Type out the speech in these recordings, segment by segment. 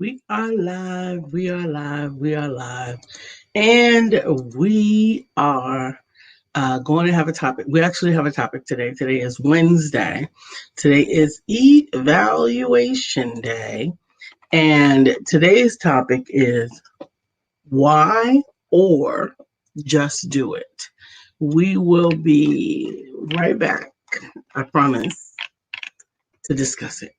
We are live, we are live, we are live. And we are going to have a topic. We actually have a topic today. Today is Wednesday. Today is eValuation Day. And today's topic is why or just do it. We will be right back, I promise, to discuss it.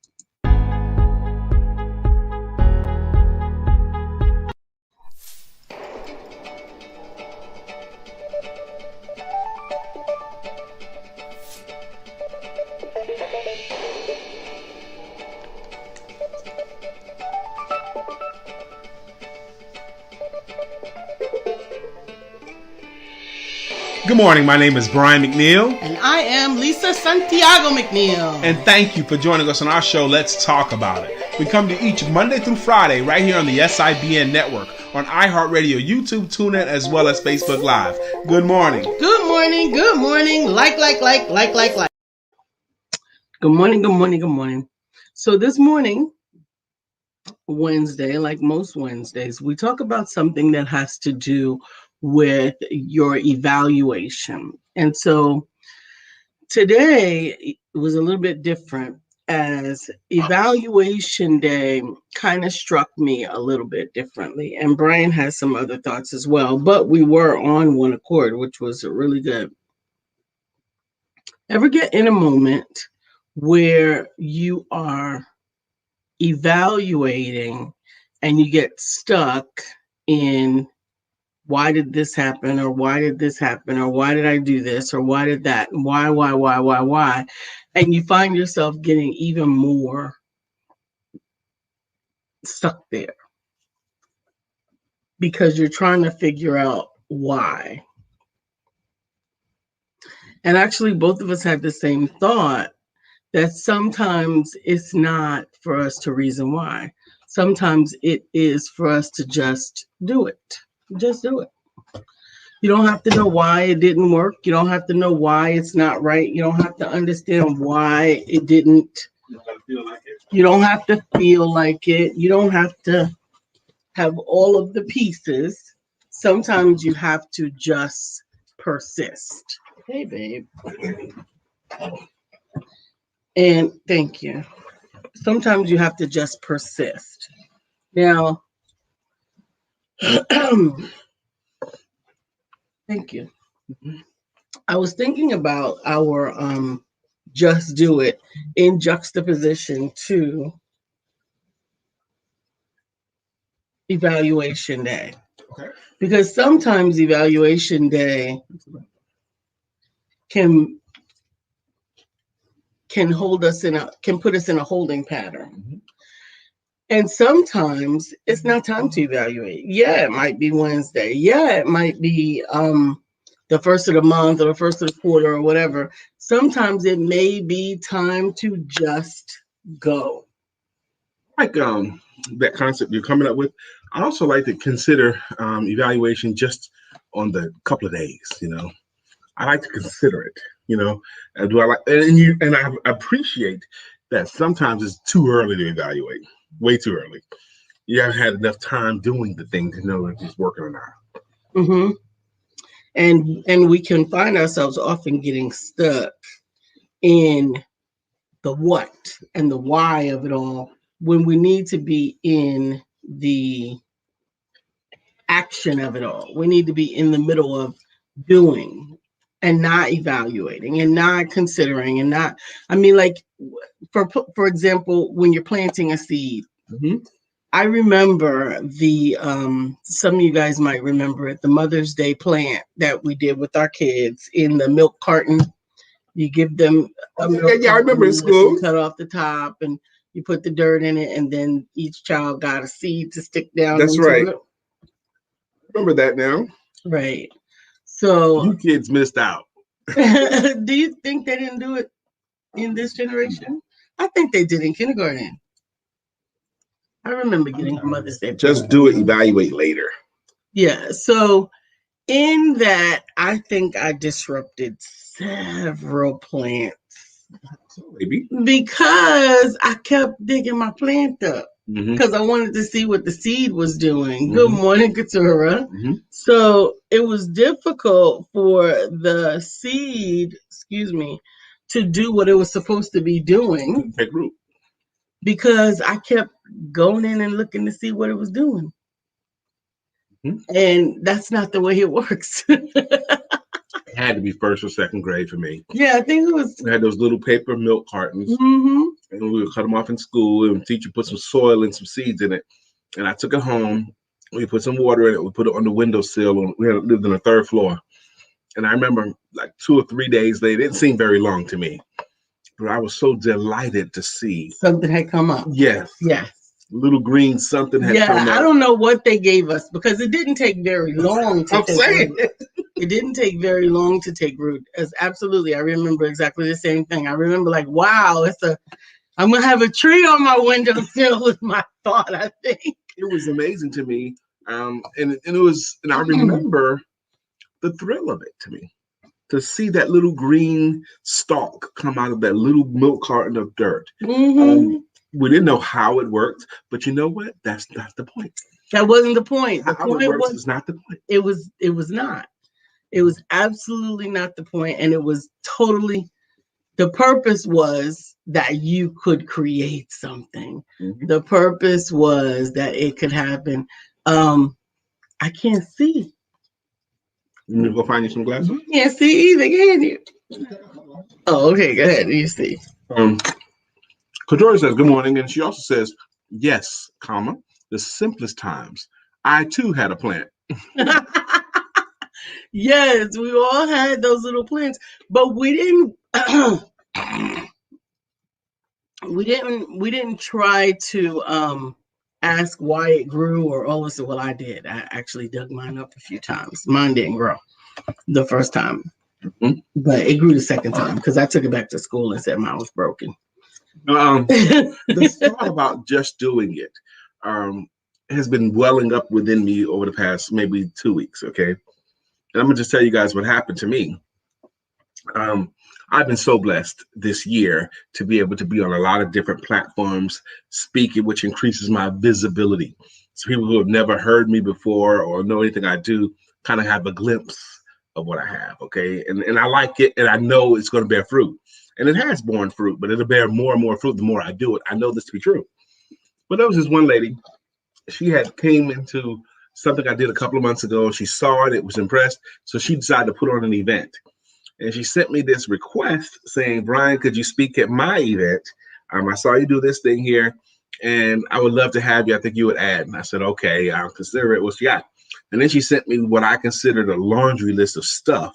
Good morning. My name is Brian McNeill. And I am Lisa Santiago McNeill. And thank you for joining us on our show, Let's Talk About It. We come to each Monday through Friday right here on the SIBN network, on iHeartRadio, YouTube, TuneIn, as well as Facebook Live. Good morning. Good morning. Good morning. Like. Good morning. Good morning. Good morning. So this morning, Wednesday, like most Wednesdays, we talk about something that has to do with your evaluation. And so today was a little bit different, as evaluation day kind of struck me a little bit differently. And Brian has some other thoughts as well, but we were on one accord, which was really good. Ever get in a moment where you are evaluating and you get stuck in why did this happen, or why did this happen, or why did I do this, or why did that, and why, and you find yourself getting even more stuck there because you're trying to figure out why. And actually, both of us had the same thought, that sometimes it's not for us to reason why. Sometimes it is for us to just do it. Just do it. You don't have to know why it didn't work. You don't have to know why it's not right. You don't have to understand why it didn't. You don't have to feel like it. You don't have to have all of the pieces. Sometimes you have to just persist. Hey, babe. And thank you. Sometimes you have to just persist. Now, thank you. I was thinking about our just do it in juxtaposition to evaluation day. Okay. Because sometimes evaluation day can put us in a holding pattern. Mm-hmm. And sometimes it's not time to evaluate. Yeah, it might be Wednesday. Yeah, it might be the first of the month or the first of the quarter or whatever. Sometimes it may be time to just go. Like that concept you're coming up with. I also like to consider evaluation just on the couple of days. I like to consider it. Do I like and I appreciate that sometimes it's too early to evaluate. Way too early. You haven't had enough time doing the thing to know if it's working or not. Mm-hmm. And we can find ourselves often getting stuck in the what and the why of it all, when we need to be in the action of it all. We need to be in the middle of doing and not evaluating and not considering and not, like for example, when you're planting a seed. Mm-hmm. I remember some of you guys might remember it, the Mother's Day plant that we did with our kids in the milk carton. You give them a milk I remember in school. You cut off the top and you put the dirt in it, and then each child got a seed to stick down. That's right. It. Remember that now. Right. So you kids missed out. Do you think they didn't do it in this generation? I think they did in kindergarten. I remember getting a Mother's Day. Just do it, evaluate later. Yeah. So in that, I think I disrupted several plants. Maybe. Because I kept digging my plant up. because I wanted to see what the seed was doing. Good Mhm. morning, Katura. Mhm. So it was difficult for the seed, to do what it was supposed to be doing Take root. because I kept going in and looking to see what it was doing. Mhm. And that's not the way it works. It had to be first or second grade for me. Yeah, I think it was. We had those little paper milk cartons, Mm-hmm. and we would cut them off in school, and the teacher put some soil and some seeds in it. And I took it home. We put some water in it. We put it on the windowsill. We had lived on the third floor. And I remember like 2 or 3 days later, it didn't seem very long to me, but I was so delighted to see. Something had come up. Yes. Yes. Little green something had Yeah, come up. I don't know what they gave us because it didn't take very long to I'm take saying root. It didn't take very long to take root. As absolutely, I remember exactly the same thing. I remember like, wow, I'm gonna have a tree on my windowsill was my thought. I think it was amazing to me, and it was, and I remember the thrill of it to me to see that little green stalk come out of that little milk carton of dirt. We didn't know how it worked, but you know what? That's not the point. That wasn't the point. The How point it works was is not the point. It was not. It was absolutely not the point, and it was totally. The purpose was that you could create something. Mhm. The purpose was that it could happen. I can't see. You need to go find you some glasses. You can't see either, can you? Oh, okay. Go ahead. You see. Kadori says good morning, and she also says yes, comma the simplest times. I too had a plant. Yes, we all had those little plans, but we didn't. we didn't try to ask why it grew or all this. Well, I did. I actually dug mine up a few times. Mine didn't grow the first time, but it grew the second time because I took it back to school and said mine was broken. The thought about just doing it has been welling up within me over the past maybe 2 weeks. Okay, and I'm gonna just tell you guys what happened to me. I've been so blessed this year to be able to be on a lot of different platforms speaking, which increases my visibility. So people who have never heard me before or know anything I do kind of have a glimpse of what I have. Okay. And I like it, and I know it's going to bear fruit. And it has borne fruit, but it'll bear more and more fruit the more I do it. I know this to be true. But there was this one lady, she had came into something I did a couple of months ago. She saw it, was impressed. So she decided to put on an event. And she sent me this request saying, Brian, could you speak at my event? I saw you do this thing here, and I would love to have you. I think you would add. And I said, okay, I'll consider it. What she got? And then she sent me what I considered a laundry list of stuff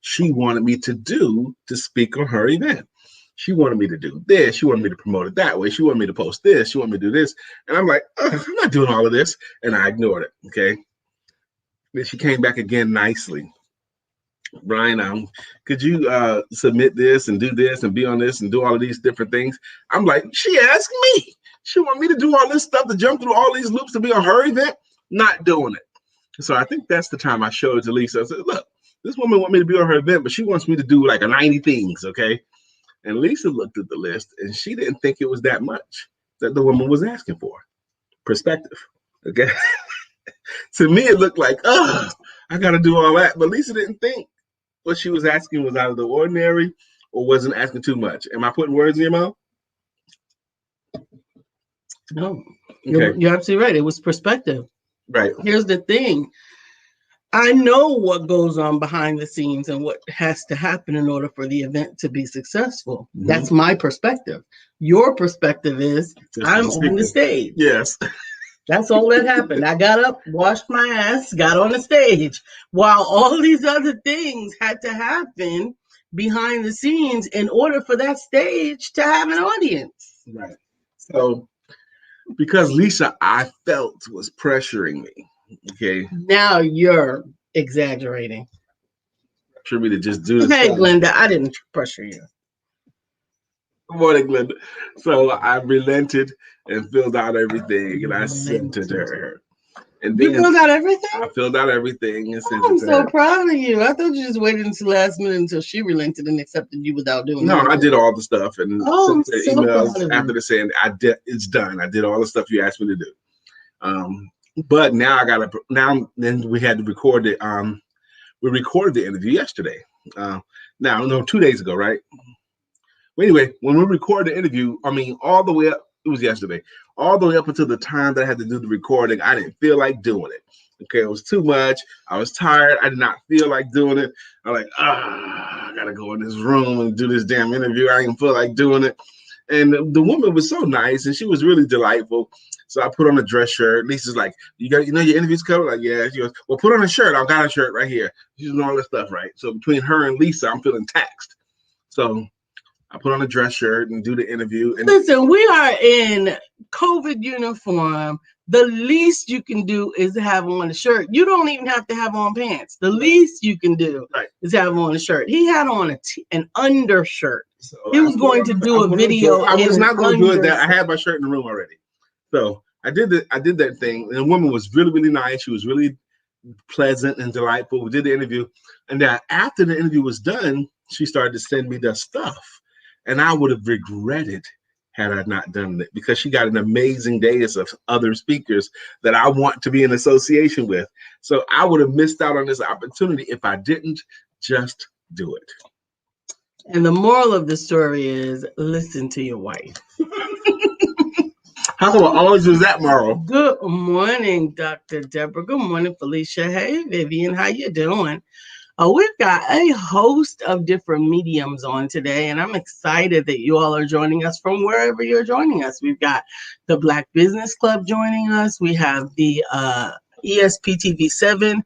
she wanted me to do to speak on her event. She wanted me to do this. She wanted me to promote it that way. She wanted me to post this. She wanted me to do this. And I'm like, I'm not doing all of this. And I ignored it. Okay. Then she came back again nicely. Brian, could you submit this and do this and be on this and do all of these different things? I'm like, she asked me. She want me to do all this stuff to jump through all these loops to be on her event. Not doing it. So I think that's the time I showed it to Lisa. I said, look, this woman want me to be on her event, but she wants me to do like a 90 things, okay? And Lisa looked at the list, and she didn't think it was that much that the woman was asking for. Perspective, okay? To me, it looked like, oh, I got to do all that. But Lisa didn't think what she was asking was out of the ordinary or wasn't asking too much. Am I putting words in your mouth? No, okay. You're absolutely right. It was perspective. Right. Here's the thing. I know what goes on behind the scenes and what has to happen in order for the event to be successful. Mm-hmm. That's my perspective. Your perspective is I'm on the stage. Yes. That's all that happened. I got up, washed my ass, got on the stage, while all these other things had to happen behind the scenes in order for that stage to have an audience. Right. So, because Lisa, I felt, was pressuring me. Okay. Now you're exaggerating. Pressure me to just do this. Hey, Glenda, I didn't pressure you. Good morning, Glenda. So I relented and filled out everything, and I sent it to her. And You then filled out everything? I filled out everything and sent I'm it to so her. proud of you. I thought you just waited until last minute until she relented and accepted you without doing No, I anything. did all the stuff and Oh, I'm sent the so emails proud of after you. the saying I did. It's done. I did all the stuff you asked me to do. But now I gotta. Now then we had to record it. We recorded the interview yesterday. Now no, 2 days ago, right? Well, anyway, when we recorded the interview, I mean, all the way up. It was yesterday. All the way up until the time that I had to do the recording, I didn't feel like doing it. Okay, it was too much. I was tired. I did not feel like doing it. I'm like, I gotta go in this room and do this damn interview. I didn't feel like doing it. And the woman was so nice, and she was really delightful. So I put on a dress shirt. Lisa's like, you know your interview's coming? Like, yeah. She goes, well, put on a shirt. I've got a shirt right here. She's doing all this stuff, right? So between her and Lisa, I'm feeling taxed. So I put on a dress shirt and do the interview. And listen, we are in COVID uniform. The least you can do is have on a shirt. You don't even have to have on pants. The least you can do is have on a shirt. He had on an undershirt. So he was going to do a video. I was not going to do it. That I had my shirt in the room already. So I did that thing. And the woman was really, really nice. She was really pleasant and delightful. We did the interview. And then after the interview was done, she started to send me the stuff. And I would have regretted had I not done it because she got an amazing dais of other speakers that I want to be in association with. So I would have missed out on this opportunity if I didn't just do it. And the moral of the story is listen to your wife. How come I always use that moral? Good morning, Dr. Deborah. Good morning, Felicia. Hey, Vivian. How you doing? We've got a host of different mediums on today, and I'm excited that you all are joining us from wherever you're joining us. We've got the Black Business Club joining us. We have the ESPTV7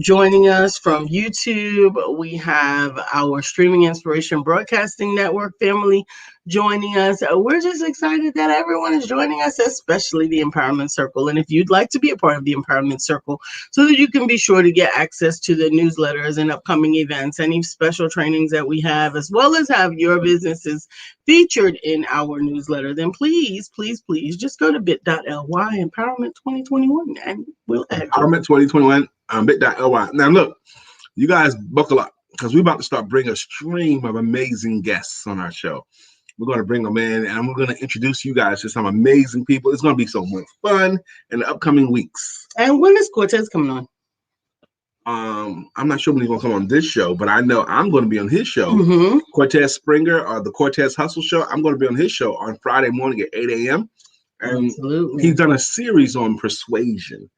joining us from YouTube. We have our Streaming Inspiration Broadcasting Network family joining us. We're just excited that everyone is joining us, especially the Empowerment Circle. And if you'd like to be a part of the Empowerment Circle so that you can be sure to get access to the newsletters and upcoming events, any special trainings that we have, as well as have your businesses featured in our newsletter, then please just go to bit.ly Empowerment 2021 and we'll add Empowerment 2021 bit.ly. Now look, you guys buckle up because we're about to start bringing a stream of amazing guests on our show. We're going to bring them in and we're going to introduce you guys to some amazing people. It's going to be so much fun in the upcoming weeks. And when is Cortez coming on? I'm not sure when he's going to come on this show, but I know I'm going to be on his show. Mm-hmm. Cortez Springer or the Cortez Hustle Show. I'm going to be on his show on Friday morning at 8 a.m. And absolutely. He's done a series on persuading,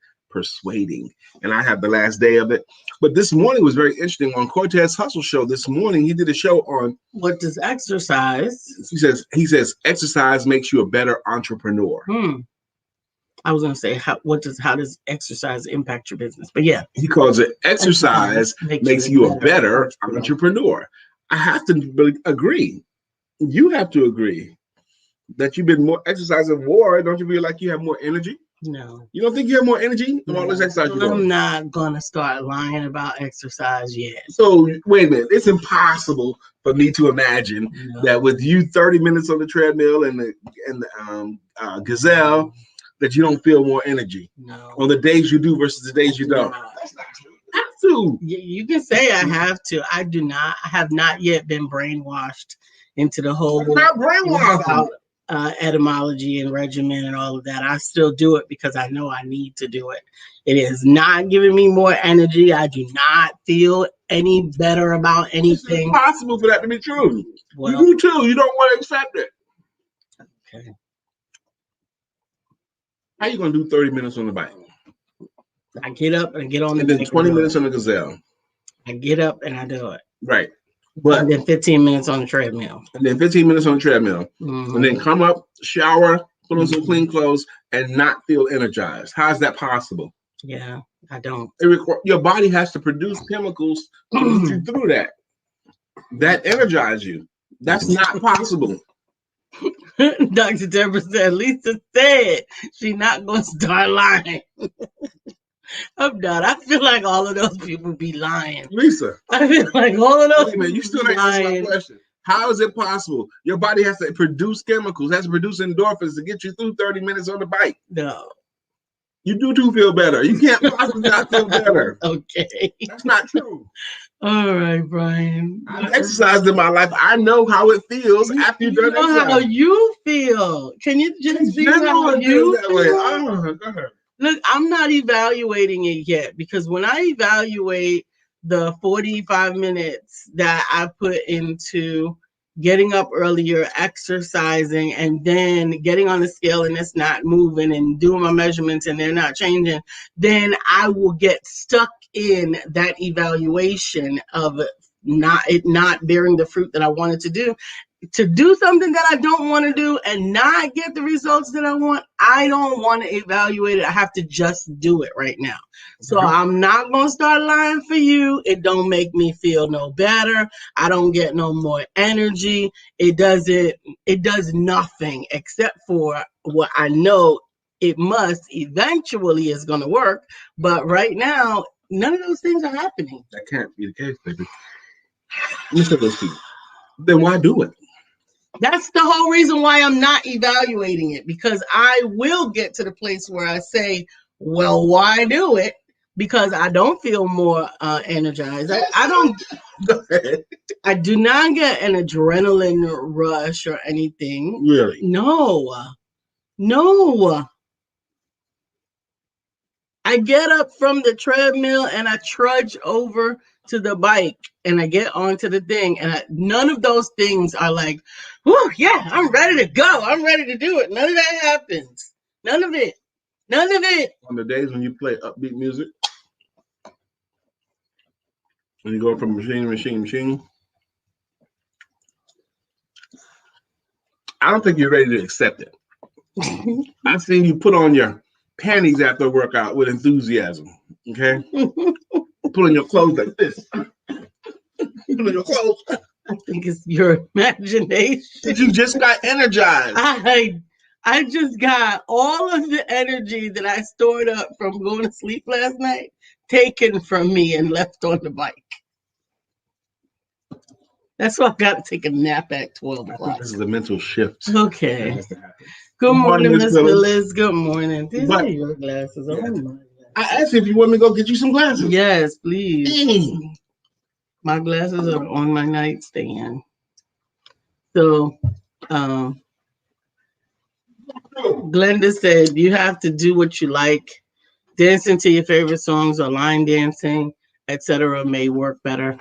and I have the last day of it. But this morning was very interesting. On Cortez Hustle Show this morning, he did a show on what does exercise. He says exercise makes you a better entrepreneur. I was going to say how does exercise impact your business? But yeah, he calls it exercise makes you a better entrepreneur. I have to agree. You have to agree that you've been more exercising more. Don't you feel like you have more energy? No. You don't think you have more energy? No. All this exercise I'm not going to start lying about exercise yet. So wait a minute. It's impossible for me to imagine that with you 30 minutes on the treadmill and the gazelle, that you don't feel more energy. No. On the days you do versus the days you don't. That's not true. You have to. You can say I have to. I do not. I have not yet been brainwashed into the whole not brainwashed. Etymology and regimen and all of that. I still do it because I know I need to do it. It is not giving me more energy. I do not feel any better about anything. It's impossible for that to be true. Well, you do too. You don't want to accept it. Okay. How you gonna do 30 minutes on the bike? I get up and get on the bike. And then 20 minutes on the gazelle. I get up and I do it. Right. And then 15 minutes on the treadmill. And then 15 minutes on the treadmill. Mm-hmm. And then come up, shower, put on some clean clothes, and not feel energized. How is that possible? Yeah, I don't. Your body has to produce chemicals to get you through that. That energize you. That's not possible. Dr. Deborah said, Lisa said she's not going to start lying. I'm done. I feel like all of those people be lying. Lisa. I feel like all of those people you still ain't answering my question. How is it possible? Your body has to produce chemicals, has to produce endorphins to get you through 30 minutes on the bike. No. You do feel better. You can't possibly not feel better. Okay. That's not true. All right, Brian. I've exercised in my life. I know how it feels after you've done know how exercise. you feel. Can you just be how It you feels that way. feel? Oh, go ahead. Look, I'm not evaluating it yet because when I evaluate the 45 minutes that I put into getting up earlier, exercising, and then getting on the scale and it's not moving and doing my measurements and they're not changing, then I will get stuck in that evaluation of not bearing the fruit that I wanted to do something that I don't want to do and not get the results that I want. I don't want to evaluate it. I have to just do it right now. So I'm not going to start lying for you. It don't make me feel no better. I don't get no more energy. It does nothing except for what I know it must eventually is going to work. But right now, none of those things are happening. That can't be the case, baby. Listen to those people. Then why do it? That's the whole reason why I'm not evaluating it, because I will get to the place where I say, well, why do it? Because I don't feel more energized. I don't. Go ahead. I do not get an adrenaline rush or anything. Really? No. I get up from the treadmill and I trudge over to the bike and I get onto the thing, and none of those things are like, whoo, yeah, I'm ready to go. I'm ready to do it. None of that happens. None of it. On the days when you play upbeat music, when you go from machine to machine, I don't think you're ready to accept it. I've seen you put on your panties after a workout with enthusiasm. Okay? Put on your clothes like this. Put on your clothes. I think it's your imagination. You just got energized. I just got all of the energy that I stored up from going to sleep last night taken from me and left on the bike. That's why I got to take a nap at 12 o'clock. This is a mental shift. Okay. Good morning, Miss Willis. Good morning. These are your glasses. Oh, my God. I asked you if you want me to go get you some glasses. Yes, please. My glasses are on my nightstand. So, Glenda said, you have to do what you like. Dancing to your favorite songs or line dancing, etc., may work better.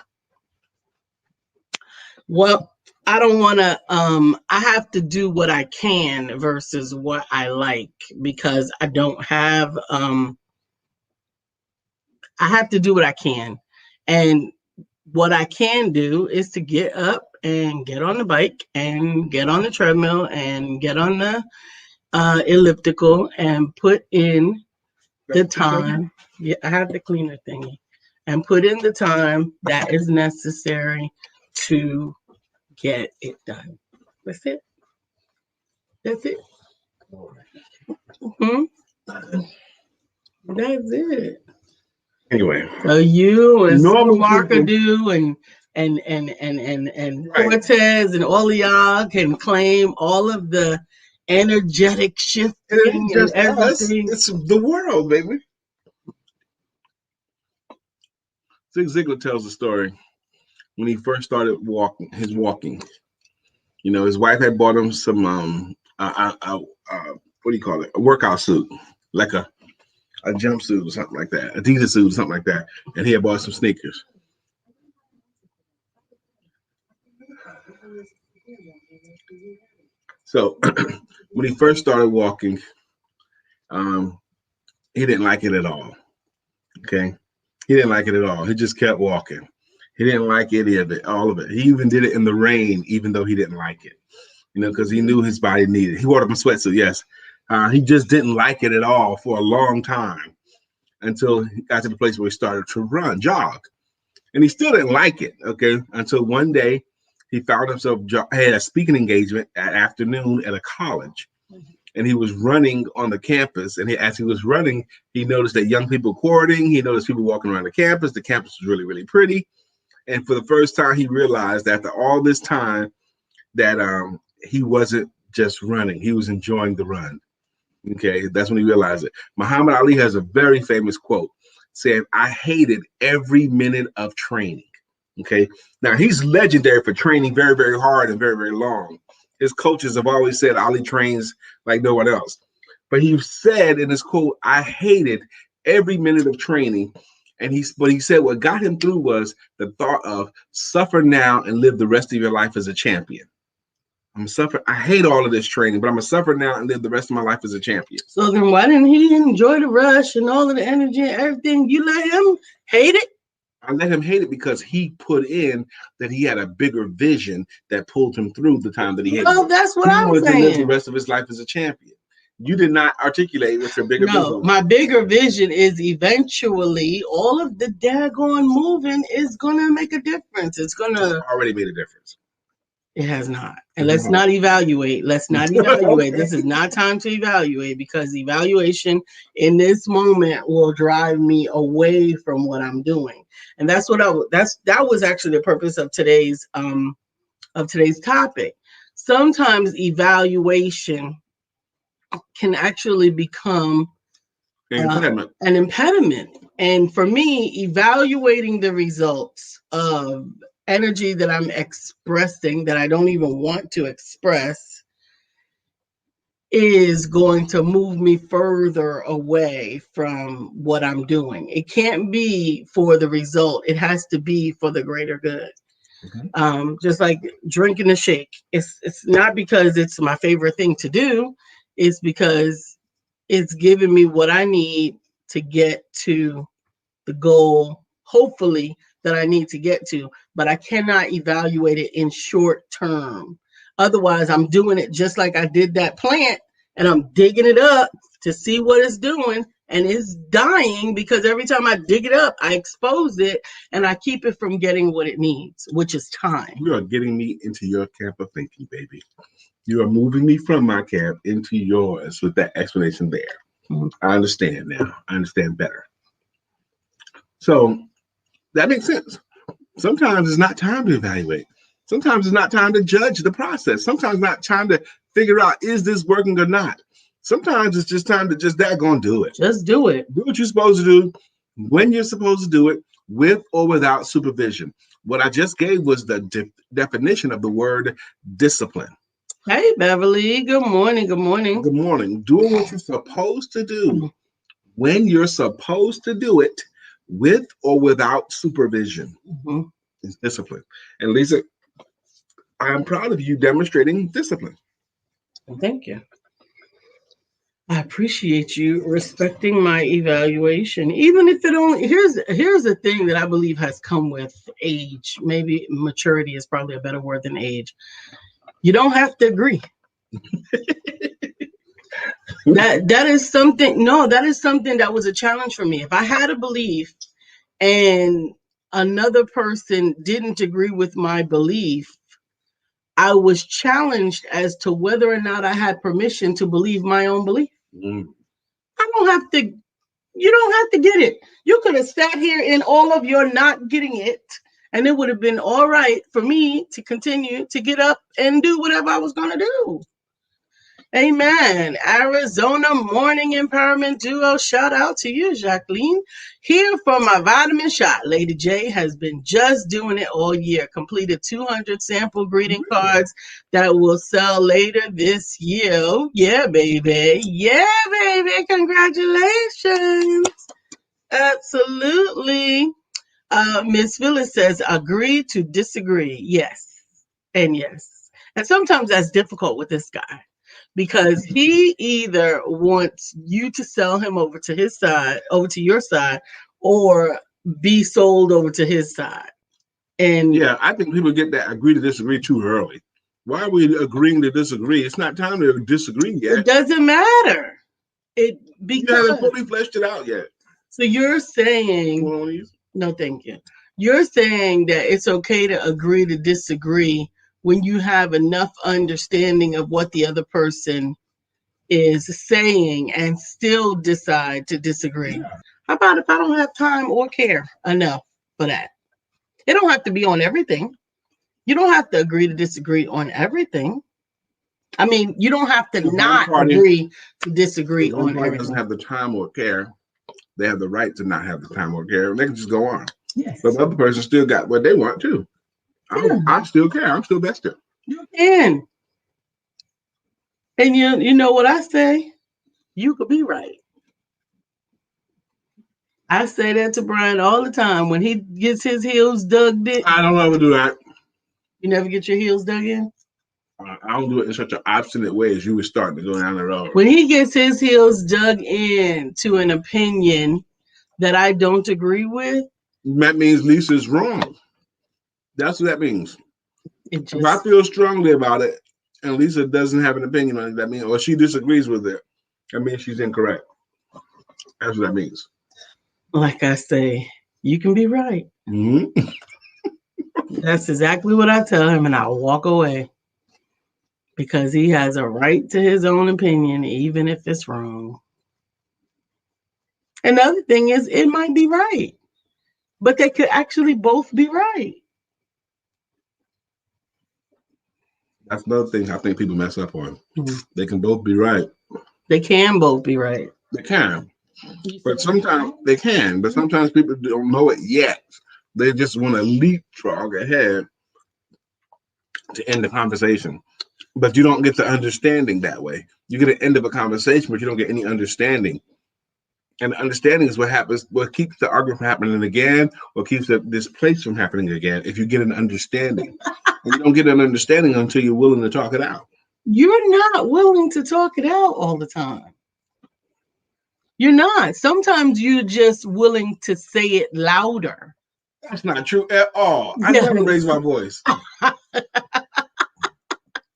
Well, I don't want to, I have to do what I can versus what I like, because I don't have, I have to do what I can. And what I can do is to get up and get on the bike and get on the treadmill and get on the elliptical and put in the time. Yeah, I have the cleaner thingy, and put in the time that is necessary to get it done. That's it. That's it. Mm-hmm. That's it. Anyway, so you and Marker do and Cortez and all of y'all can claim all of the energetic shifting and everything. It's the world, baby. Zig Ziglar tells the story when he first started walking. You know, his wife had bought him some what do you call it? A workout suit, like a jumpsuit or something like that, Adidas suit or something like that, and he had bought some sneakers. So when he first started walking, he didn't like it at all. Okay, he didn't like it at all. He just kept walking. He didn't like any of it, all of it. He even did it in the rain, even though he didn't like it. You know, because he knew his body needed it. He wore up a sweatsuit, yes. He just didn't like it at all for a long time until he got to the place where he started to jog. And he still didn't like it, okay, until one day he found himself had a speaking engagement at afternoon at a college. And he was running on the campus. And as he was running, he noticed that young people courting. He noticed people walking around the campus. The campus was really, really pretty. And for the first time, he realized after all this time that he wasn't just running. He was enjoying the run. Okay, that's when he realized it. Muhammad Ali has a very famous quote saying, "I hated every minute of training." Okay, now he's legendary for training very, very hard and very, very long. His coaches have always said Ali trains like no one else. But he said in his quote, "I hated every minute of training." And he said what got him through was the thought of suffer now and live the rest of your life as a champion. I'm suffering. I hate all of this training, but I'm gonna suffer now and live the rest of my life as a champion. So then why didn't he enjoy the rush and all of the energy and everything? You let him hate it? I let him hate it because he put in that he had a bigger vision that pulled him through the time that he hated Well, it. that's what He I'm wanted to live the saying. rest of his life as a champion. You did not articulate what your bigger vision No, was. my bigger vision is eventually all of the daggone moving is gonna make a difference. It's gonna. Already made a difference. It has not. And let's not evaluate. Let's not evaluate. This is not time to evaluate because evaluation in this moment will drive me away from what I'm doing. And that's what that was actually the purpose of today's topic. Sometimes evaluation can actually become an impediment. And for me, evaluating the results of energy that I'm expressing that I don't even want to express is going to move me further away from what I'm doing. It can't be for the result. It has to be for the greater good. Just like drinking a shake. It's not because it's my favorite thing to do. It's because it's giving me what I need to get to the goal, hopefully, that I need to get to, but I cannot evaluate it in short term. Otherwise, I'm doing it just like I did that plant and I'm digging it up to see what it's doing and it's dying because every time I dig it up, I expose it and I keep it from getting what it needs, which is time. You are getting me into your camp of thinking, baby. You are moving me from my camp into yours with that explanation there. Mm-hmm. I understand now. I understand better. So that makes sense. Sometimes it's not time to evaluate. Sometimes it's not time to judge the process. Sometimes it's not time to figure out, is this working or not? Sometimes it's just time to just do it. Just do it. Do what you're supposed to do, when you're supposed to do it, with or without supervision. What I just gave was the definition of the word discipline. Hey, Beverly. Good morning. Good morning. Good morning. Doing what you're supposed to do, when you're supposed to do it, with or without supervision. Mm-hmm. Is discipline. And Lisa, I'm proud of you demonstrating discipline. Thank you. I appreciate you respecting my evaluation, even if it only here's the thing that I believe has come with age. Maybe maturity is probably a better word than age. You don't have to agree. that is something. No, that is something that was a challenge for me. If I had a belief and another person didn't agree with my belief, I was challenged as to whether or not I had permission to believe my own belief. I don't have to, you don't have to get it. You could have sat here in all of your not getting it, and it would have been all right for me to continue to get up and do whatever I was going to do. Amen. Arizona Morning Empowerment Duo. Shout out to you, Jacqueline. Here for my vitamin shot. Lady J has been just doing it all year. Completed 200 sample greeting cards that will sell later this year. Oh, yeah, baby. Yeah, baby. Congratulations. Absolutely. Miss Phyllis says, agree to disagree. Yes. And yes. And sometimes that's difficult with this guy, because he either wants you to sell him over to his side, over to your side, or be sold over to his side. And yeah, I think people get that agree to disagree too early. Why are we agreeing to disagree? It's not time to disagree yet. It doesn't matter. Because you haven't fully fleshed it out yet. So you're saying, no, thank you. You're saying that it's okay to agree to disagree when you have enough understanding of what the other person is saying and still decide to disagree. Yeah. How about if I don't have time or care enough for that? It don't have to be on everything. You don't have to agree to disagree on everything. I mean, you don't have to If not agree to disagree on everybody doesn't everything. have the time or care, they have the right to not have the time or care. They can just go on. Yes. But the other person still got what they want too. I still care. I'm still vested. You can. And you know what I say? You could be right. I say that to Brian all the time when he gets his heels dug in. I don't ever do that. You never get your heels dug in? I don't do it in such an obstinate way as you were starting to go down the road. When he gets his heels dug in to an opinion that I don't agree with, that means Lisa's wrong. That's what that means. If I feel strongly about it and Lisa doesn't have an opinion on it, that means, or she disagrees with it, that means she's incorrect. That's what that means. Like I say, you can be right. Mm-hmm. That's exactly what I tell him, and I walk away because he has a right to his own opinion, even if it's wrong. And the other thing is, it might be right, but they could actually both be right. That's another thing I think people mess up on. Mm-hmm. They can both be right. They can both be right. They can. But sometimes they can, but sometimes people don't know it yet. They just want to leapfrog ahead to end the conversation. But you don't get the understanding that way. You get an end of a conversation, but you don't get any understanding. And the understanding is what happens, what keeps the argument from happening again, or keeps this place from happening again, if you get an understanding. And you don't get an understanding until you're willing to talk it out. You're not willing to talk it out all the time. You're not. Sometimes you're just willing to say it louder. That's not true at all. I never raise my voice.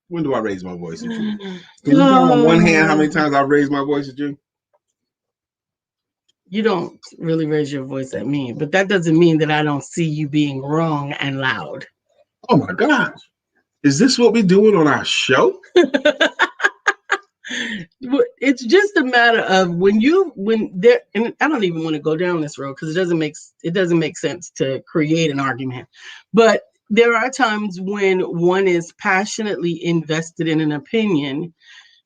When do I raise my voice at you? Can you count on one hand how many times I've raised my voice at you? You don't really raise your voice at me, but that doesn't mean that I don't see you being wrong and loud. Oh my gosh. Is this what we're doing on our show? It's just a matter of when there, and I don't even want to go down this road because it doesn't make sense to create an argument. But there are times when one is passionately invested in an opinion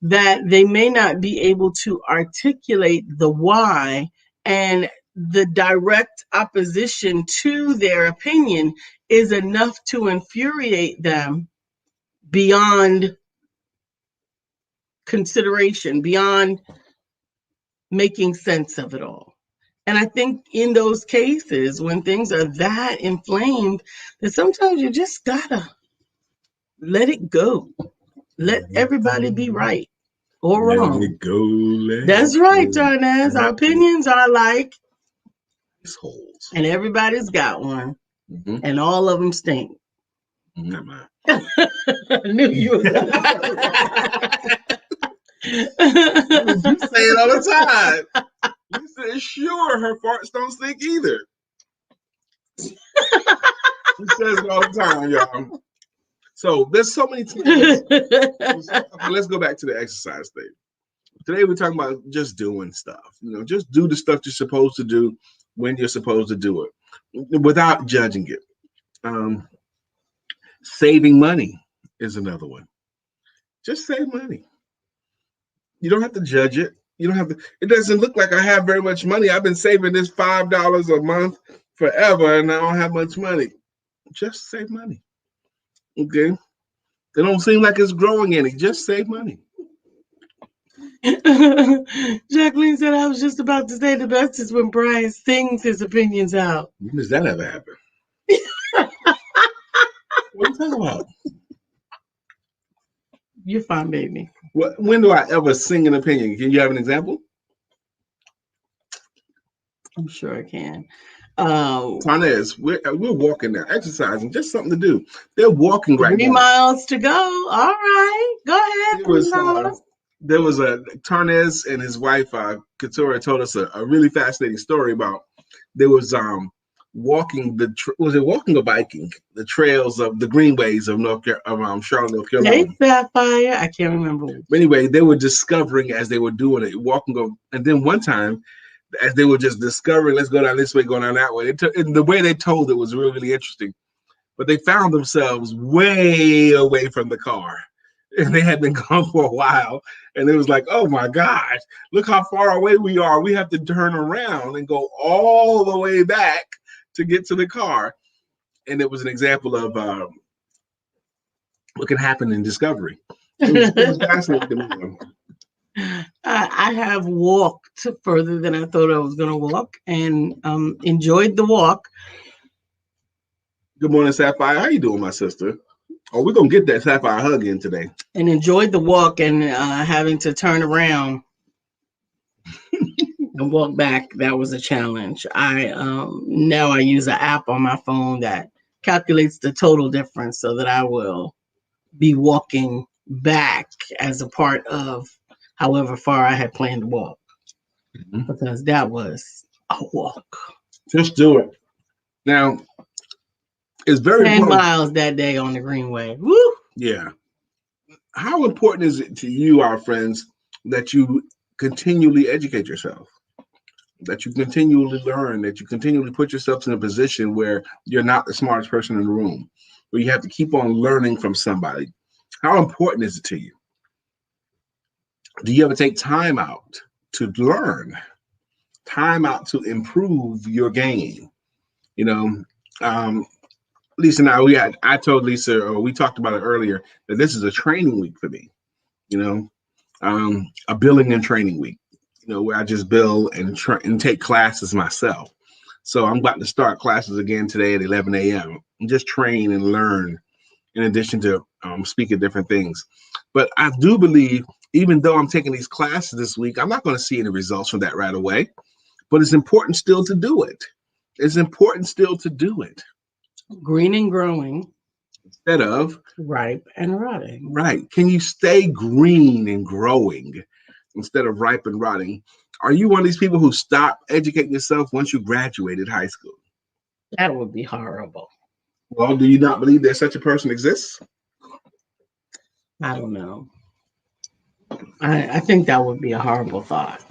that they may not be able to articulate the why, and the direct opposition to their opinion is enough to infuriate them beyond consideration, beyond making sense of it all. And I think in those cases, when things are that inflamed, that sometimes you just gotta let it go. Let everybody be right or wrong. Let it go. That's right, Darnaz. Our opinions are like holes, and everybody's got one, and all of them stink. Not mine. I knew you were you say it all the time. You said, sure, her farts don't stink either. She says it all the time, y'all. So there's so many times. Let's go back to the exercise thing. Today we're talking about just doing stuff. Just do the stuff you're supposed to do when you're supposed to do it, without judging it. Saving money is another one. Just save money. You don't have to judge it. You don't have to. It doesn't look like I have very much money. I've been saving this $5 a month forever, and I don't have much money. Just save money. Okay? It don't seem like it's growing any. Just save money. Jacqueline said, I was just about to say the best is when Brian sings his opinions out. When does that ever happen? What are you talking about? You're fine, baby. When do I ever sing an opinion? Can you have an example? I'm sure I can. Tarnez, we're walking now, exercising, just something to do. They're walking right now. 3 miles to go. All right. Go ahead. There was a Tarnez and his wife, Katura, told us a really fascinating story about there was walking walking or biking the trails of the greenways of Charlotte, North Carolina. Hey, Sapphire. I can't remember. But anyway, they were discovering as they were doing it, walking, and then one time, as they were just discovering, let's go down this way, go down that way. And the way they told it was really, really interesting. But they found themselves way away from the car. and they had been gone for a while. And it was like, oh my gosh, look how far away we are. We have to turn around and go all the way back to get to the car. And it was an example of what can happen in discovery. It was fascinating to me. I have walked further than I thought I was going to walk, and enjoyed the walk. Good morning, Sapphire. How you doing, my sister? Oh, we're going to get that Sapphire hug in today. And enjoyed the walk, and having to turn around and walk back, that was a challenge. I now I use an app on my phone that calculates the total difference so that I will be walking back as a part of however far I had planned to walk, because that was a walk. Just do it. Now, it's very 10 important. miles that day on the Greenway. Woo! Yeah. How important is it to you, our friends, that you continually educate yourself, that you continually learn, that you continually put yourself in a position where you're not the smartest person in the room, where you have to keep on learning from somebody? How important is it to you? Do you ever take time out to learn, time out to improve your game? You know, Lisa and I told Lisa, or we talked about it earlier, that this is a training week for me, a billing and training week, where I just bill and take classes myself. So I'm about to start classes again today at 11 a.m. and just train and learn in addition to speak at different things. But I do believe, even though I'm taking these classes this week, I'm not going to see any results from that right away, but it's important still to do it. It's important still to do it. Green and growing instead of ripe and rotting. Right. Can you stay green and growing instead of ripe and rotting? Are you one of these people who stop educating yourself once you graduated high school? That would be horrible. Well, do you not believe that such a person exists? I don't know. I think that would be a horrible thought.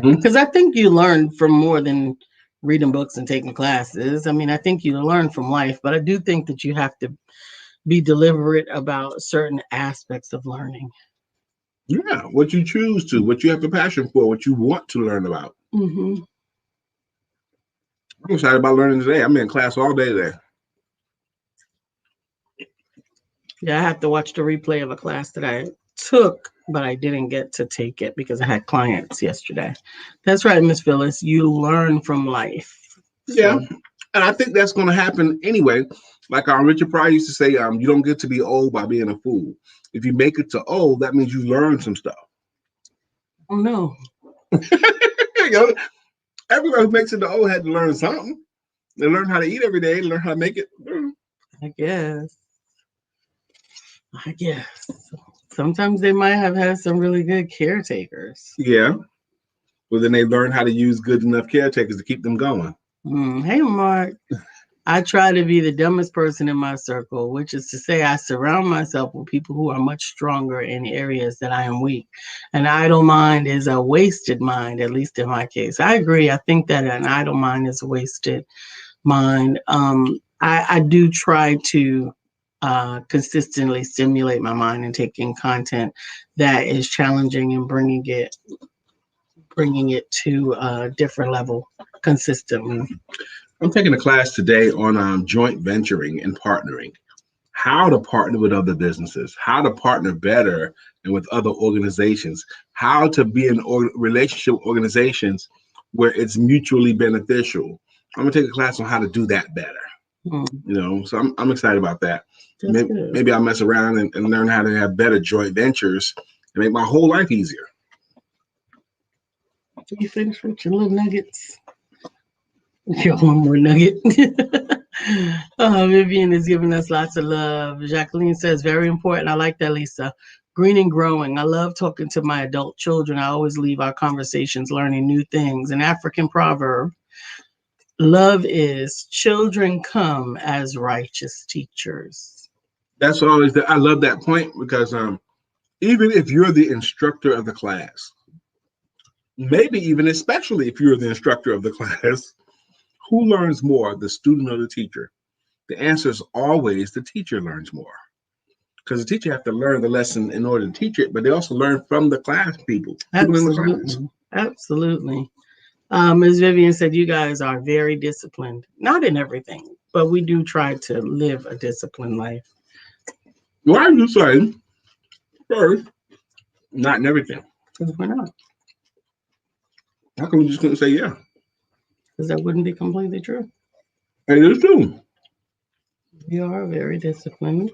Because I think you learn from more than reading books and taking classes. I mean, I think you learn from life, but I do think that you have to be deliberate about certain aspects of learning. Yeah, what you choose to, what you have a passion for, what you want to learn about. Mm-hmm. I'm excited about learning today. I'm in class all day today. Yeah, I have to watch the replay of a class that I took, but I didn't get to take it because I had clients yesterday. That's right, Miss Phyllis. You learn from life. Yeah, and I think that's going to happen anyway. Like Richard Pryor used to say, you don't get to be old by being a fool. If you make it to old, that means you learn some stuff. Oh, no. Everyone who makes it to old had to learn something. They learn how to eat every day, learn how to make it. I guess. Sometimes they might have had some really good caretakers. Yeah. Well, then they learn how to use good enough caretakers to keep them going. Hey, Mark. I try to be the dumbest person in my circle, which is to say I surround myself with people who are much stronger in areas that I am weak. An idle mind is a wasted mind, at least in my case. I agree. I think that an idle mind is a wasted mind. I do try to consistently stimulate my mind and take in content that is challenging and bringing it to a different level consistently. I'm taking a class today on joint venturing and partnering, how to partner with other businesses, how to partner better and with other organizations, how to be in relationship with organizations where it's mutually beneficial. I'm going to take a class on how to do that better. So I'm excited about that. Maybe I'll mess around and learn how to have better joint ventures and make my whole life easier. You finished with your little nuggets? You got one more nugget. Vivian is giving us lots of love. Jacqueline says, very important. I like that, Lisa. Green and growing. I love talking to my adult children. I always leave our conversations learning new things. An African proverb, love is children come as righteous teachers. That's always I love that point because even if you're the instructor of the class, maybe even especially if you're the instructor of the class, who learns more, the student or the teacher? The answer is always the teacher learns more. because the teacher have to learn the lesson in order to teach it, but they also learn from the class people in the class. Absolutely. Absolutely. Ms. Vivian said, you guys are very disciplined. Not in everything, but we do try to live a disciplined life. Why are you saying first, not in everything? Because we're not. How come you just couldn't say yeah? Because that wouldn't be completely true. It is true. We are very disciplined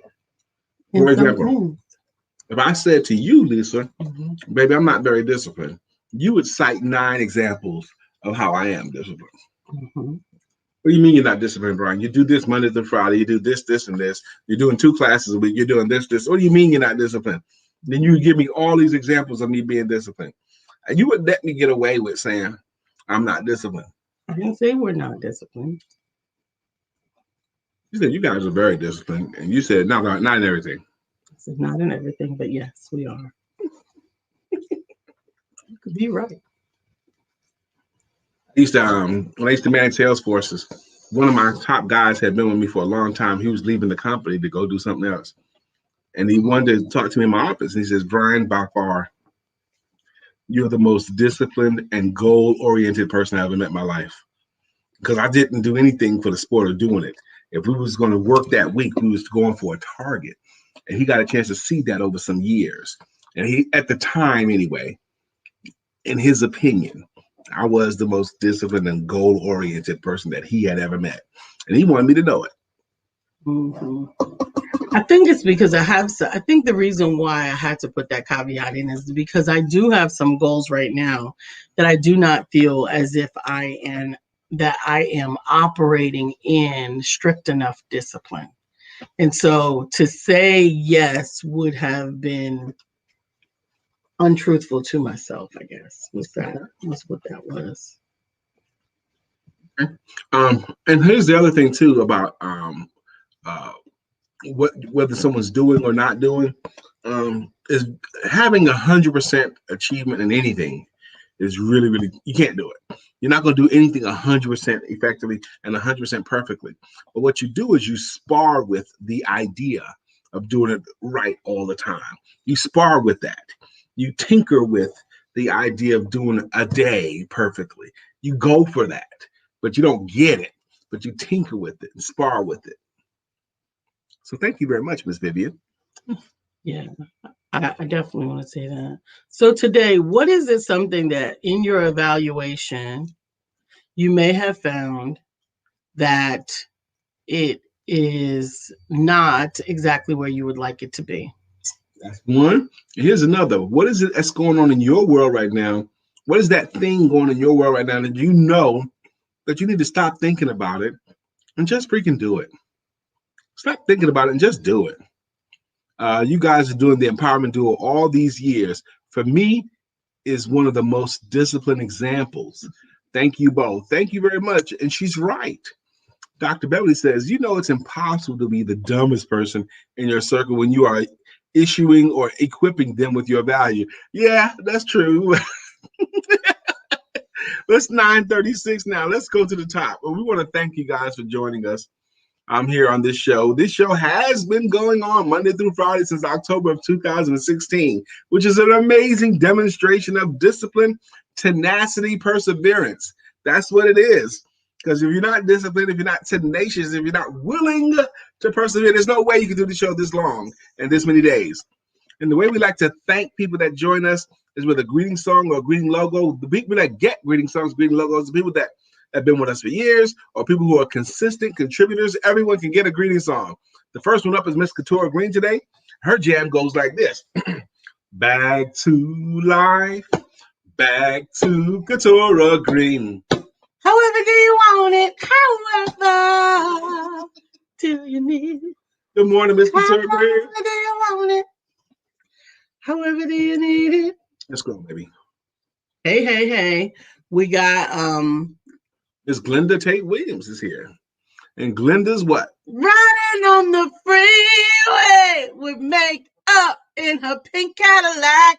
in For some example, things. if I said to you, Lisa, Mhm. baby, I'm not very disciplined, you would cite 9 examples of how I am disciplined. Mhm. What do you mean you're not disciplined, Brian? You do this Monday through Friday. You do this, this, and this. You're doing 2 classes a week. You're doing this, this. What do you mean you're not disciplined? Then you would give me all these examples of me being disciplined. And you would let me get away with saying, I'm not disciplined. I didn't say we're not disciplined. You said you guys are very disciplined. And you said, no, not in everything. I said not in everything, but yes, we are. You could be right. I used to, when I used to manage sales forces, one of my top guys had been with me for a long time. He was leaving the company to go do something else. And he wanted to talk to me in my office. And he says, Brian, by far, you're the most disciplined and goal-oriented person I ever met in my life. Because I didn't do anything for the sport of doing it. If we was going to work that week, we was going for a target. And he got a chance to see that over some years. And he, at the time anyway, in his opinion, I was the most disciplined and goal-oriented person that he had ever met. And he wanted me to know it. Mhm. I think it's because I think the reason why I had to put that caveat in is because I do have some goals right now that I do not feel as if I am operating in strict enough discipline. And so to say yes would have been untruthful to myself, I guess. Was what that was. And here's the other thing too about uh, whether someone's doing or not doing, is having 100% achievement in anything is really you can't do it. You're not going to do anything 100% effectively and 100% perfectly. But what you do is you spar with the idea of doing it right all the time. You spar with that. You tinker with the idea of doing a day perfectly. You go for that, but you don't get it. But you tinker with it and spar with it. So thank you very much, Miss Vivian. Yeah, I definitely want to say that. So today, what is it something that in your evaluation you may have found that it is not exactly where you would like it to be? That's one. Here's another. What is it that's going on in your world right now? What is that thing going on in your world right now that you know that you need to stop thinking about it and just freaking do it? Stop thinking about it and just do it. You guys are doing the empowerment duo all these years. For me, is one of the most disciplined examples. Thank you both. Thank you very much. And she's right. Dr. Beverly says, you know, it's impossible to be the dumbest person in your circle when you are issuing or equipping them with your value. Yeah, that's true. Let's 9:36 now. Let's go to the top. Well, we want to thank you guys for joining us. I'm here on this show. This show has been going on Monday through Friday since October of 2016, which is an amazing demonstration of discipline, tenacity, perseverance. That's what it is. Because if you're not disciplined, if you're not tenacious, if you're not willing to persevere, there's no way you can do the show this long and this many days. And the way we like to thank people that join us is with a greeting song or a greeting logo. The people that get greeting songs, greeting logos, the people that have been with us for years, or people who are consistent contributors, everyone can get a greeting song. The first one up is Miss Katora Green today. Her jam goes like this. Back to life, back to Katora Green. However do you want it? However do you need it? Good morning, Miss However Katora Green. do you want it? However do you need it? Let's go, baby. Hey. We got Miss Glenda Tate Williams is here. And Glenda's what? riding on the freeway with makeup in her pink Cadillac.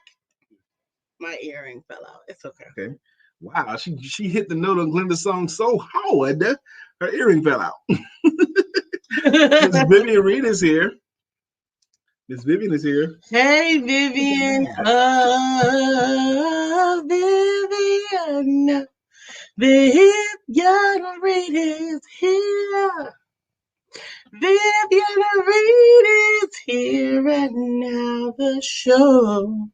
My earring fell out. It's okay. Wow, she hit the note on Glenda's song so hard that her earring fell out. Miss Vivian Reed is here. Miss Vivian is here. Hey, Vivian. Vivian. Vivian Reed is here. Vivian Reed is here, and now the show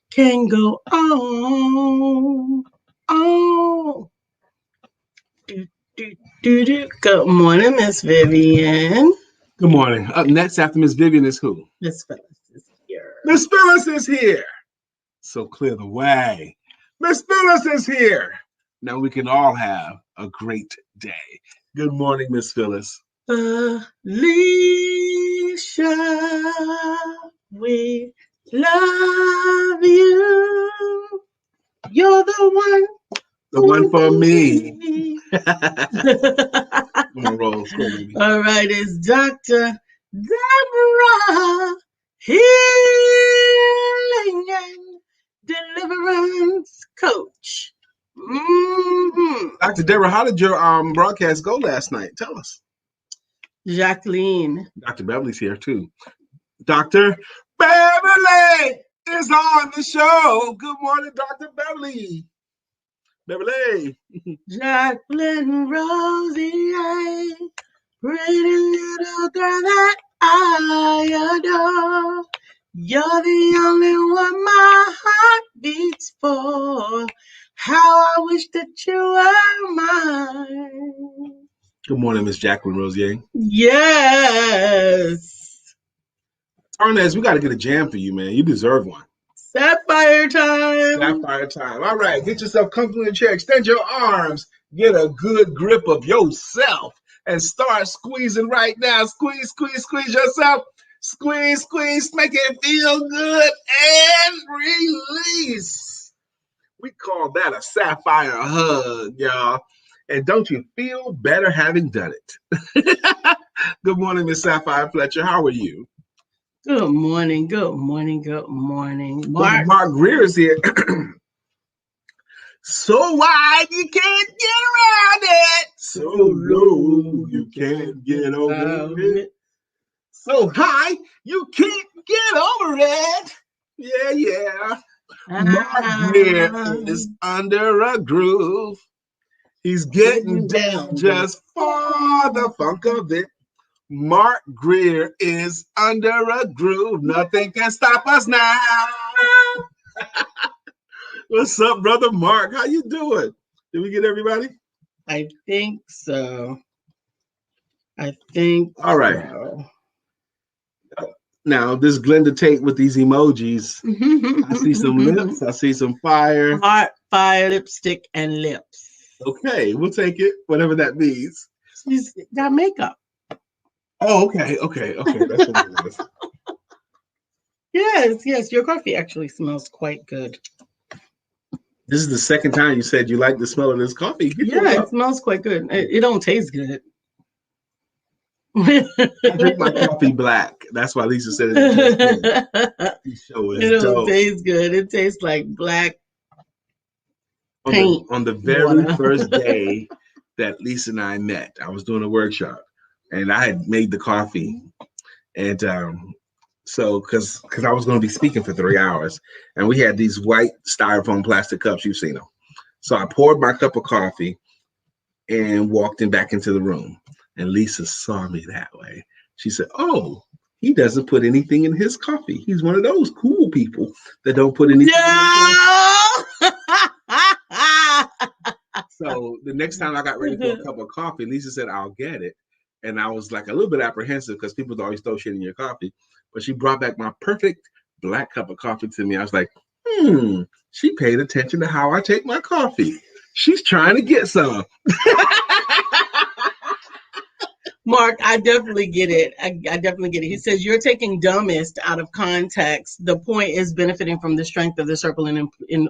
can go on. Oh. Good morning, Miss Vivian. Good morning. Up next after Miss Vivian is who? Miss Phyllis is here. Miss Phyllis is here. So clear the way. Miss Phyllis is here. Now we can all have a great day. Good morning, Miss Phyllis. Alicia, we love you. You're the one. The one for me. Come on, roll. Baby. All right, it's Dr. Deborah Healing and Deliverance Coach. Mm-hmm. Dr. Deborah, how did your broadcast go last night? Tell us. Jacqueline. Dr. Beverly's here too. Dr. Beverly is on the show. Good morning, Dr. Beverly. Beverly. Jacqueline Rosie, pretty little girl that I adore. You're the only one my heart beats for. How I wish that you were mine. Good morning, Miss Jacqueline Rosier. Yes. Arnaz, we got to get a jam for you, man. You deserve one. Sapphire time. Sapphire time. All right, get yourself comfortable in the chair. Extend your arms. Get a good grip of yourself and start squeezing right now. Squeeze, squeeze, squeeze yourself. Squeeze, squeeze. Make it feel good and release. We call that a sapphire hug, y'all. And don't you feel better having done it? Good morning, Miss Sapphire Fletcher. How are you? Good morning, good morning, good morning. Mark Greer is here. So wide you can't get around it. So low you can't get over it. So high you can't get over it. Yeah. Mark Greer is under a groove. He's getting down just for the funk of it. Mark Greer is under a groove. Nothing can stop us now. What's up, brother Mark? How you doing? Did we get everybody? I think so. All right. So. Now, this Glenda Tate with these emojis. I see some lips. I see some fire. Heart, fire, lipstick, and lips. Okay, we'll take it, whatever that means. She's got makeup. Oh, okay. That's what it is. Yes. Your coffee actually smells quite good. This is the second time you said you like the smell of this coffee. It smells quite good. It don't taste good. I drink my coffee black. That's why Lisa said it. It don't taste good. It tastes like black paint. On the very first day that Lisa and I met, I was doing a workshop, and I had made the coffee, and so because I was going to be speaking for 3 hours, and we had these white styrofoam plastic cups. You've seen them. So I poured my cup of coffee and walked back into the room, and Lisa saw me that way. She said, "Oh, he doesn't put anything in his coffee. He's one of those cool people that don't put anything in his coffee." So the next time I got ready for a cup of coffee, Lisa said, "I'll get it." And I was like a little bit apprehensive because people always throw shit in your coffee. But she brought back my perfect black cup of coffee to me. I was like, she paid attention to how I take my coffee. She's trying to get some. Mark, I definitely get it. I definitely get it. He says, you're taking dumbest out of context. The point is benefiting from the strength of the circle and in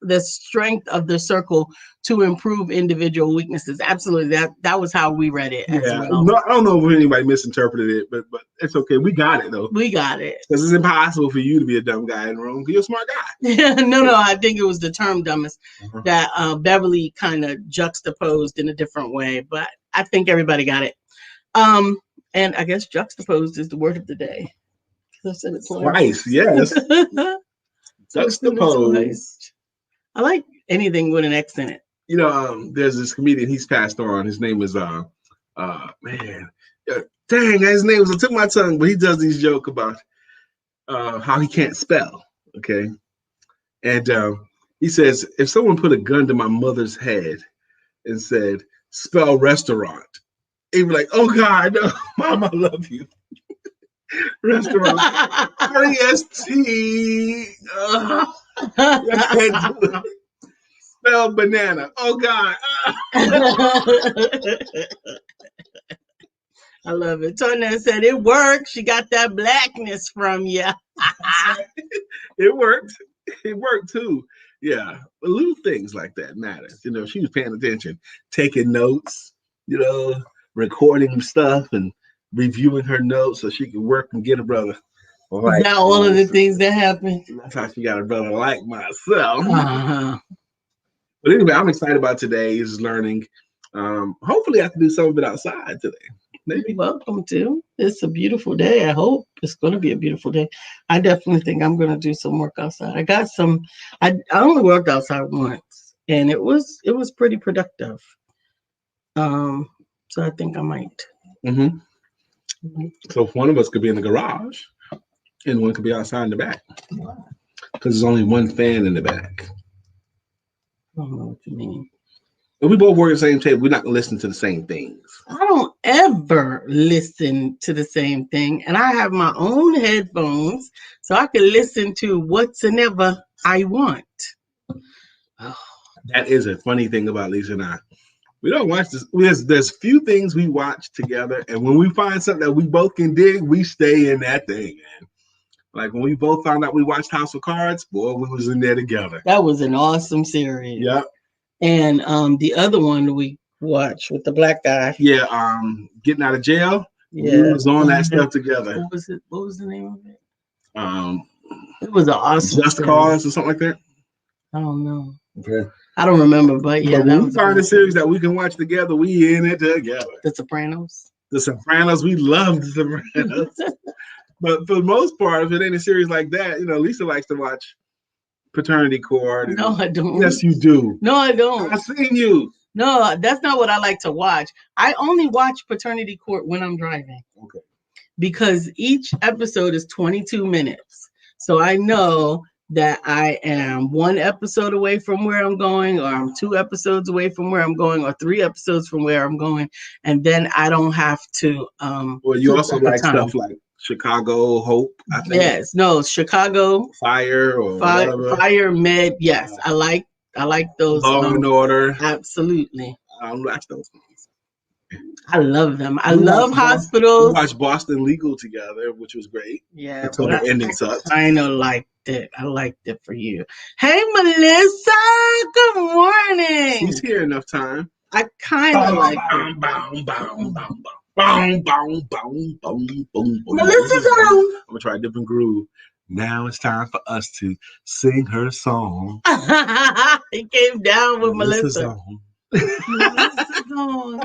the strength of the circle to improve individual weaknesses. Absolutely. That was how we read it as well. No, I don't know if anybody misinterpreted it, but it's okay. We got it though. We got it. Because it's impossible for you to be a dumb guy in the room because you're a smart guy. No, I think it was the term dumbest that Beverly kind of juxtaposed in a different way, but I think everybody got it. And I guess juxtaposed is the word of the day. I've said it Twice, yes. Ducks the pose. I like anything with an X in it. You know, there's this comedian. He's passed on. His name is man. Dang, his name was on the tip of my tongue. But he does these jokes about how he can't spell. Okay, and he says if someone put a gun to my mother's head and said spell restaurant, he'd be like, "Oh God, no, Mom, I love you." Restaurant, R-E-S-T. I can't do it. Spell banana. Oh God. I love it. Tonya said it worked. She got that blackness from you. It worked. It worked too. Yeah. But little things like that matter. You know, she was paying attention, taking notes, you know, recording stuff and reviewing her notes so she could work and get a brother. Is that all of the things that happened? That's how she got a brother like myself. Uh-huh. But anyway, I'm excited about today's learning. Hopefully I can do some of it outside today. Maybe. You're welcome to. It's a beautiful day. I hope it's going to be a beautiful day. I definitely think I'm going to do some work outside. I got some. I only worked outside once, and it was pretty productive. So I think I might. Mm-hmm. So one of us could be in the garage, and one could be outside in the back, because there's only one fan in the back. I don't know what you mean. If we both work at the same table, we're not going to listen to the same things. I don't ever listen to the same thing. And I have my own headphones, so I can listen to whatsoever I want. Oh. That is a funny thing about Lisa and I. We don't watch this. There's few things we watch together. And when we find something that we both can dig, we stay in that thing, man. Like when we both found out we watched House of Cards, boy, we was in there together. That was an awesome series. Yep. And the other one we watched with the black guy. Yeah, Getting Out of Jail. Yeah. We was on that stuff together. What was it? What was the name of it? It was an awesome Just series. Cause or something like that. I don't know. Okay. I don't remember, but yeah. But when we find a series that we can watch together, we in it together. The Sopranos. The Sopranos, we love The Sopranos. But for the most part, if it ain't a series like that, you know, Lisa likes to watch Paternity Court. No, I don't. Yes, you do. No, I don't. I've seen you. No, that's not what I like to watch. I only watch Paternity Court when I'm driving. Okay. Because each episode is 22 minutes. So I know that I am one episode away from where I'm going, or I'm 2 episodes away from where I'm going, or 3 episodes from where I'm going. And then I don't have to. Well, you also like stuff like Chicago Hope, I think. Yes, no, Chicago Fire or Fire Med. Yes, I like those. Law and Order. Absolutely. I watch those ones. I love them. I love hospitals. We watched Boston Legal together, which was great. Yeah, until the ending sucked. I know, liked it. I liked it for you. Hey, Melissa. Good morning. She's here enough time. I kind of like it. Boom, boom, boom, boom, boom. Melissa, I'm gonna try a different groove. Now it's time for us to sing her song. He came down with Melissa. Melissa's song.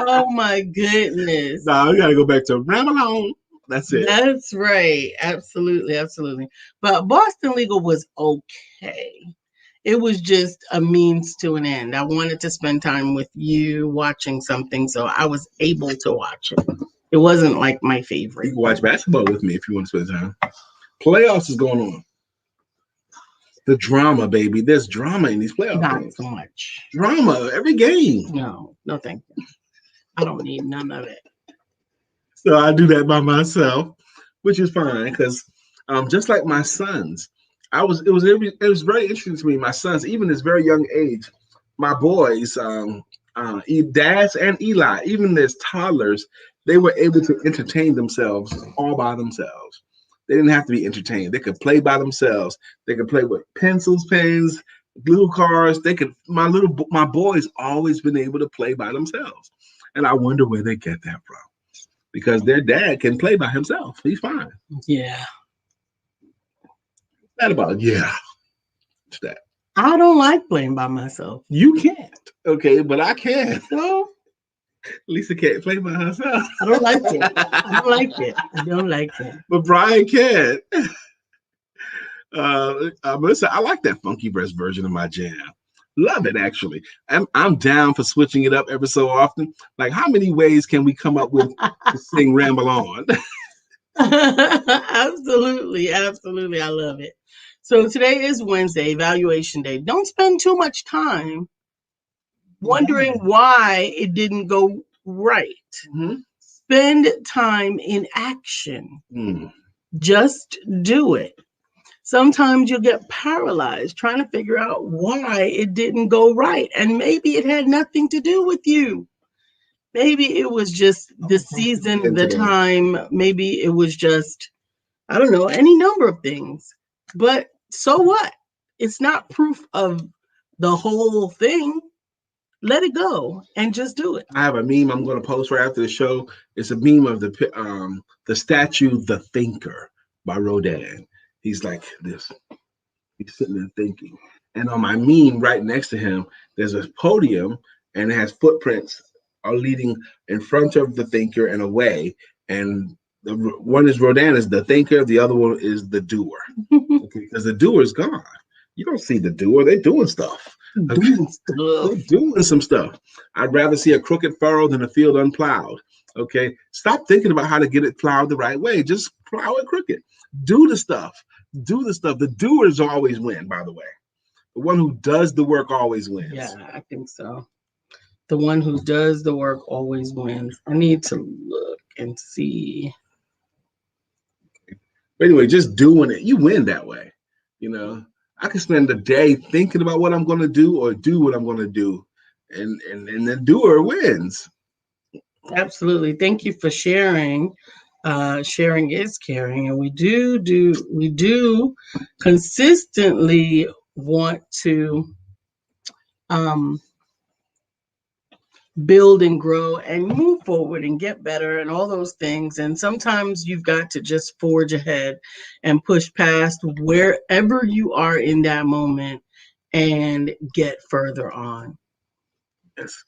Oh my goodness. No, we gotta go back to Ram Alone. That's it. That's right. Absolutely, absolutely. But Boston Legal was okay. It was just a means to an end. I wanted to spend time with you watching something, so I was able to watch it. It wasn't like my favorite. You can watch basketball with me if you want to spend time. Playoffs is going on. The drama, baby. There's drama in these playoffs. Not so much. Drama every game. No, thank you. I don't need none of it. So I do that by myself, which is fine because just like my sons, it was very interesting to me. My sons, even at this very young age, my boys, Daz and Eli, even as toddlers, they were able to entertain themselves all by themselves. They didn't have to be entertained. They could play by themselves. They could play with pencils, pens, glue cars. My boys always been able to play by themselves. And I wonder where they get that from. Because their dad can play by himself. He's fine. Yeah. What's that about? Yeah. What's that? I don't like playing by myself. You can't. Okay, but I can. So Lisa can't play by herself. I don't like it. I don't like it. I don't like it. But Brian can. Melissa, I like that funky breast version of my jam. Love it, actually. I'm down for switching it up ever so often. Like, how many ways can we come up with to sing Ramble On? Absolutely. Absolutely. I love it. So today is Wednesday, evaluation day. Don't spend too much time wondering why it didn't go right. Mm-hmm. Spend time in action. Mm. Just do it. Sometimes you'll get paralyzed trying to figure out why it didn't go right. And maybe it had nothing to do with you. Maybe it was just the season, the time. Maybe it was just, I don't know, any number of things. But so what? It's not proof of the whole thing. Let it go and just do it. I have a meme I'm going to post right after the show. It's a meme of the statue, The Thinker by Rodin. He's like this. He's sitting there thinking. And on my meme right next to him, there's a podium and it has footprints are leading in front of the thinker and away. And the one is Rodin is the thinker, the other one is the doer. Okay, because the doer is gone. You don't see the doer, they're doing stuff. They're doing some stuff. I'd rather see a crooked furrow than a field unplowed. Okay, stop thinking about how to get it plowed the right way. Just plow it crooked. Do the stuff. Do the stuff. The doers always win, by the way. The one who does the work always wins. Yeah, I think so. The one who does the work always wins. I need to look and see. But anyway, just doing it, you win that way. You know, I can spend a day thinking about what I'm going to do or do what I'm going to do, and the doer wins. Absolutely. Thank you for sharing. Sharing is caring, and we do consistently want to build and grow and move forward and get better and all those things. And sometimes you've got to just forge ahead and push past wherever you are in that moment and get further on. Yes.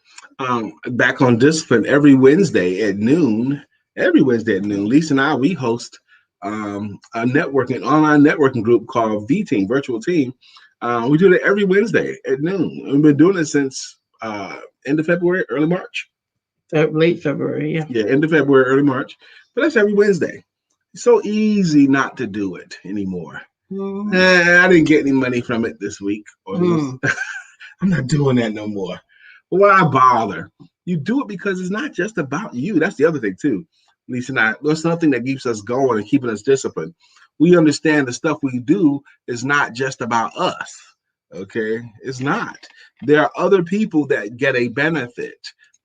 Back on Discipline every Wednesday at noon. Lisa and I, we host a online networking group called V Team, Virtual Team. We do it every Wednesday at noon. We've been doing it since end of February, early March. Late February, yeah. Yeah, end of February, early March. But that's every Wednesday. It's so easy not to do it anymore. I didn't get any money from it this week. I'm not doing that no more. Why bother? You do it because it's not just about you. That's the other thing too. Lisa and I, there's something that keeps us going and keeping us disciplined. We understand the stuff we do is not just about us. Okay, it's not. There are other people that get a benefit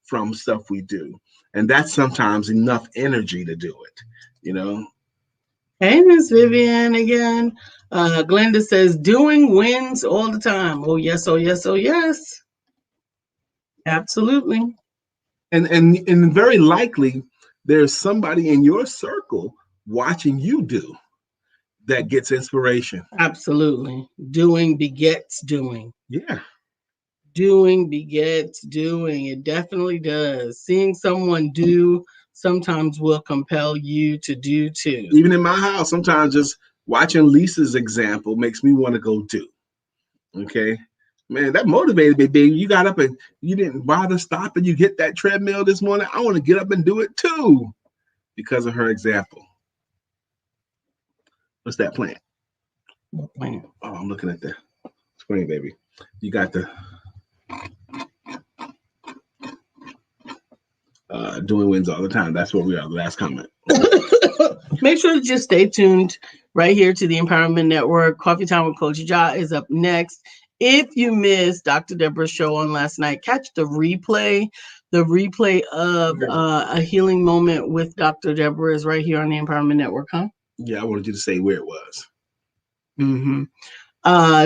from stuff we do, and that's sometimes enough energy to do it. You know. Hey, Miss Vivian again. Glenda says doing wins all the time. Oh yes, oh yes, oh yes. Absolutely. And very likely there's somebody in your circle watching you do that gets inspiration. Absolutely. Doing begets doing. Yeah. Doing begets doing. It definitely does. Seeing someone do sometimes will compel you to do too. Even in my house, sometimes just watching Lisa's example makes me want to go do. Okay. Man, that motivated me, baby. You got up and you didn't bother stopping. You hit that treadmill this morning. I want to get up and do it too because of her example. What's that plant? What plant? Oh, I'm looking at the screen, baby. You got the doing wins all the time. That's where we are. The last comment. Make sure to just stay tuned right here to the Empowerment Network. Coffee Time with Coach Ja is up next. If you missed Dr. Deborah's show on last night, catch the replay. The replay of a healing moment with Dr. Deborah is right here on the Empowerment Network, huh? Yeah, I wanted you to say where it was.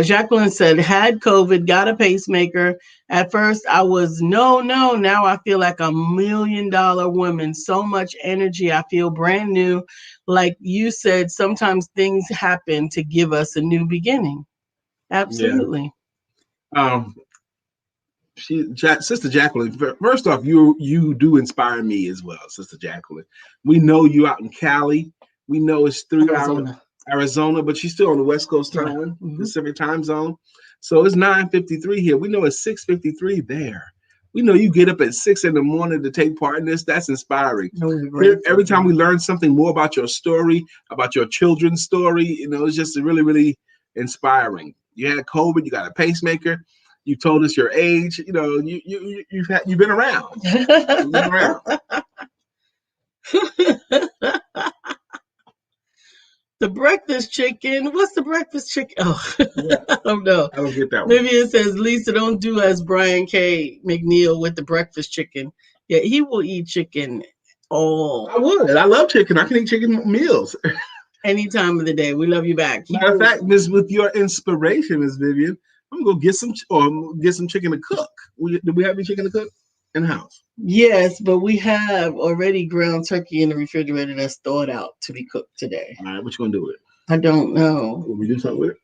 Jacqueline said, had COVID, got a pacemaker. At first, I was no. Now I feel like $1 million woman. So much energy. I feel brand new. Like you said, sometimes things happen to give us a new beginning. Absolutely. Yeah. Sister Jacqueline. First off, you do inspire me as well, Sister Jacqueline. We know you out in Cali. We know it's 3 hours Arizona, but she's still on the West Coast time, Pacific time zone. So it's 9:53 here. We know it's 6:53 there. We know you get up at 6 in the morning to take part in this. That's inspiring. Every time we learn something more about your story, about your children's story, it's just really, really inspiring. You had COVID, you got a pacemaker. You told us your age. You've been around. You've been around. The breakfast chicken. What's the breakfast chicken? Oh, yeah. I don't know. I don't get that one. Maybe it says, Lisa, don't do as Brian K. McNeill with the breakfast chicken. Yeah, he will eat chicken all. I would. I love chicken. I can eat chicken meals. Any time of the day. We love you back. Matter of fact, Miss, with your inspiration, Miss Vivian, I'm gonna get some chicken to cook. Do we have any chicken to cook in the house? Yes, but we have already ground turkey in the refrigerator that's thawed out to be cooked today. All right, what you gonna do with it? I don't know. Will we do something with it?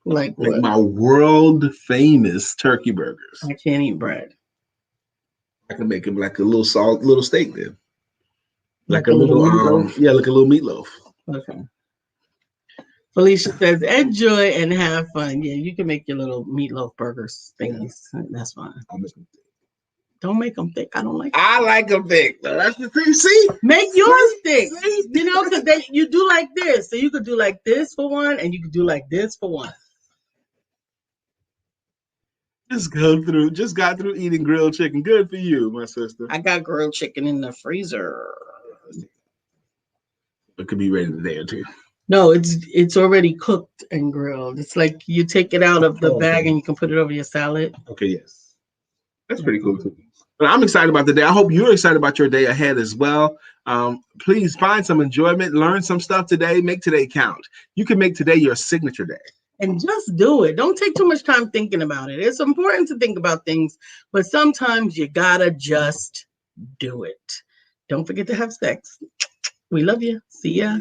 Like what? My world famous turkey burgers. I can't eat bread. I can make them like a little steak then. Like a little like a little meatloaf. Okay. Felicia says, enjoy and have fun. Yeah, you can make your little meatloaf burgers thingies. Yeah. That's fine. I'll make them thick. Don't make them thick. I don't like them. I like them thick. That's the thing. See? Make yours thick. Because you do like this. So you could do like this for one, and you could do like this for one. Just got through eating grilled chicken. Good for you, my sister. I got grilled chicken in the freezer. It could be ready today or two. No, it's already cooked and grilled. It's like you take it out of the bag and you can put it over your salad. Okay, yes. That's pretty cool too. But I'm excited about the day. I hope you're excited about your day ahead as well. Please find some enjoyment, learn some stuff today, make today count. You can make today your signature day. And just do it. Don't take too much time thinking about it. It's important to think about things, but sometimes you gotta just do it. Don't forget to have sex. We love you. See ya.